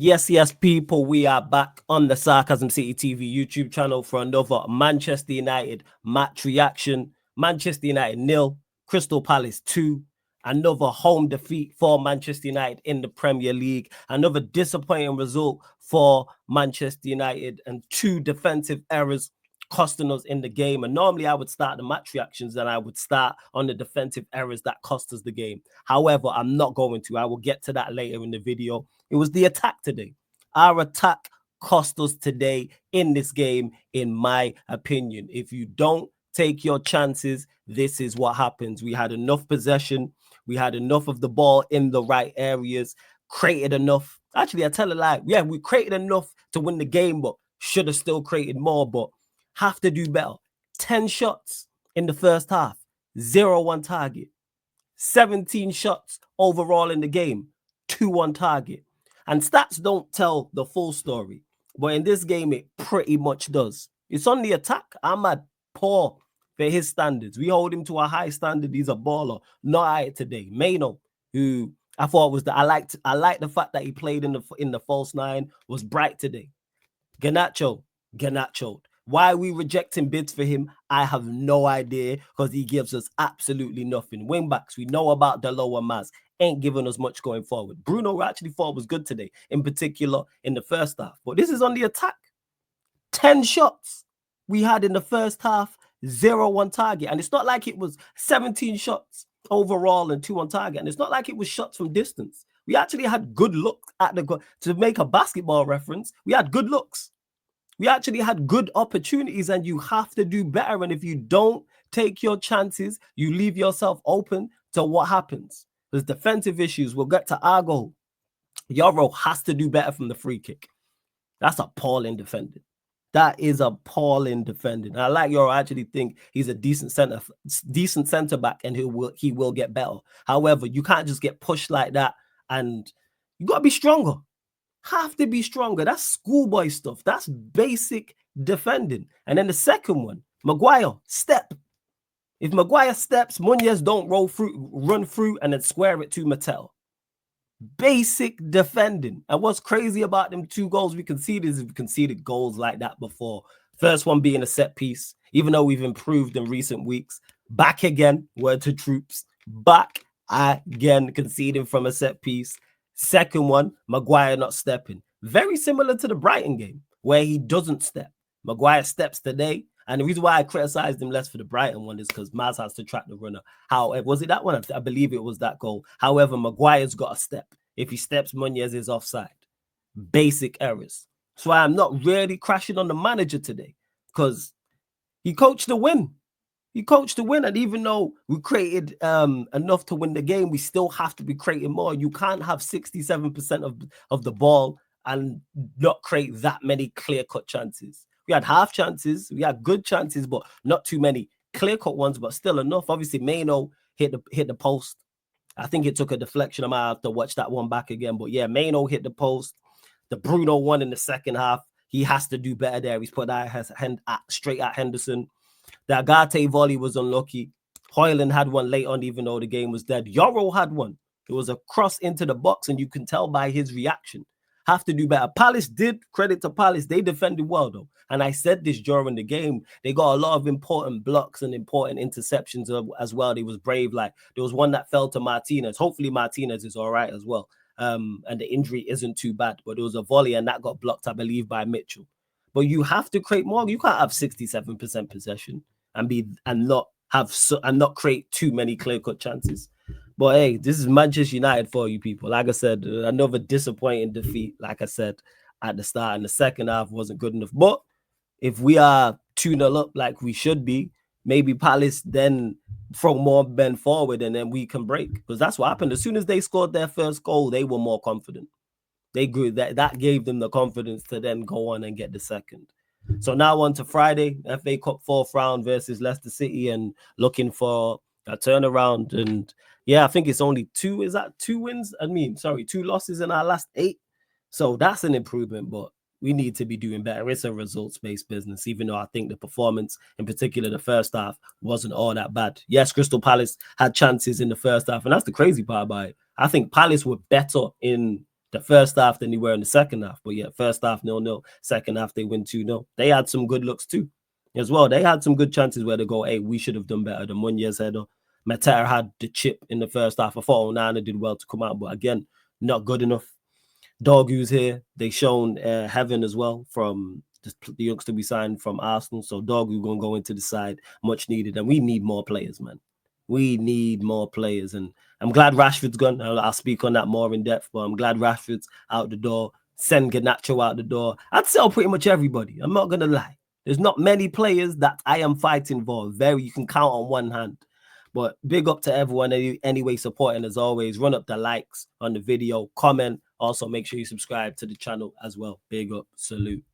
Yes, yes, people, we are back on the Sarcasm City TV YouTube channel for another Manchester United match reaction. Manchester United 0, Crystal Palace 2. Another home defeat for Manchester United in the Premier League. Another disappointing result for Manchester United and two defensive errors costing us in the game. And normally I would start the match reactions and I would start on the defensive errors that cost us the game. However, I'm not going to. I will get to that later in the video. It was the attack today. Our attack cost us today in this game, in my opinion. If you don't take your chances, this is what happens. We had enough possession. We had enough of the ball in the right areas, created enough. Actually, I tell a lie. Yeah, we created enough to win the game, but should have still created more, but have to do better. 10 shots in the first half, 0 on target. 17 shots overall in the game, 2 on target. And stats don't tell the full story, but in this game, it pretty much does. It's on the attack. Ahmad, poor for his standards. We hold him to a high standard. He's a baller. Not at today. Mano, who I thought was I liked the fact that he played in the false nine, was bright today. Garnacho. Why are we rejecting bids for him? I have no idea, because he gives us absolutely nothing. Wingbacks, we know about Dalot and Maz, ain't giving us much going forward. Bruno actually thought was good today, in particular in the first half. But this is on the attack. 10 shots we had in the first half, 0 on target. And it's not like it was 17 shots overall and 2 on target. And it's not like it was shots from distance. We actually had good looks at the goal. To make a basketball reference, we had good looks. We actually had good opportunities, and you have to do better. And if you don't take your chances, you leave yourself open to what happens. There's defensive issues. We'll get to our goal. Yoro has to do better from the free kick. That's appalling defending. That is appalling defending. And I like Yoro. I actually think he's a decent center back, and he will get better. However, you can't just get pushed like that, and you got to be stronger. Have to be stronger. That's schoolboy stuff. That's basic defending. And then the second one, Maguire, step. If Maguire steps, Munoz don't run through and then square it to Mattel. Basic defending. And what's crazy about them 2 goals we conceded is we conceded goals like that before. First one being a set piece, even though we've improved in recent weeks. Back again, word to troops. Back again, conceding from a set piece. Second one, Maguire not stepping. Very similar to the Brighton game, where he doesn't step. Maguire steps today. And the reason why I criticized him less for the Brighton one is because Maz has to track the runner. However, was it that one? I believe it was that goal. However, Maguire's got a step. If he steps, Munoz is offside. Basic errors. So I'm not really crashing on the manager today, because he coached the win. He coached to win, and even though we created enough to win the game, we still have to be creating more. You can't have 67% of the ball and not create that many clear-cut chances. We had half chances, we had good chances, but not too many clear-cut ones, but still enough. Obviously, Mano hit the post. I think it took a deflection. I might have to watch that one back again. But yeah, Mano hit the post. The Bruno one in the second half, he has to do better there. He's put that straight at Henderson. The Agate volley was unlucky. Højlund had one late on, even though the game was dead. Yoro had one. It was a cross into the box, and you can tell by his reaction. Have to do better. Palace did, credit to Palace. They defended well, though. And I said this during the game. They got a lot of important blocks and important interceptions as well. They was brave. Like, there was one that fell to Martinez. Hopefully Martinez is all right as well. And the injury isn't too bad. But there was a volley, and that got blocked, I believe, by Mitchell. But you have to create more. You can't have 67% possession and not create too many clear-cut chances. But hey, this is Manchester United for you people. Like I said, another disappointing defeat. Like I said at the start, and the second half wasn't good enough. But if we are 2-0 up like we should be, maybe Palace then throw more men forward, and then we can break. Because that's what happened. As soon as they scored their first goal, they were more confident. They grew. That gave them the confidence to then go on and get the second. So now on to Friday, FA Cup 4th round versus Leicester City, and looking for a turnaround. And yeah, I think it's only 2. Is that 2 wins? 2 losses in our last 8. So that's an improvement, but we need to be doing better. It's a results-based business, even though I think the performance, in particular the first half, wasn't all that bad. Yes, Crystal Palace had chances in the first half, and that's the crazy part about it. I think Palace were better in the first half than they were in the second half. But yeah, first half 0-0, second half they win 2-0. They had some good looks too, as well. They had some good chances where they go, hey, we should have done better than 1 year's header. Mateta had the chip in the first half. I thought Onana did well to come out, but again, not good enough. Dorgu's here. They shown Heaven as well from the youngster we signed from Arsenal. So Dorgu gonna go into the side, much needed, and we need more players, man. We need more players, and I'm glad Rashford's gone. I'll speak on that more in depth, but I'm glad Rashford's out the door. Send Garnacho out the door. I'd sell pretty much everybody. I'm not gonna lie. There's not many players that I am fighting for. Very, you can count on one hand. But big up to everyone anyway supporting as always. Run up the likes on the video, comment. Also, make sure you subscribe to the channel as well. Big up, salute.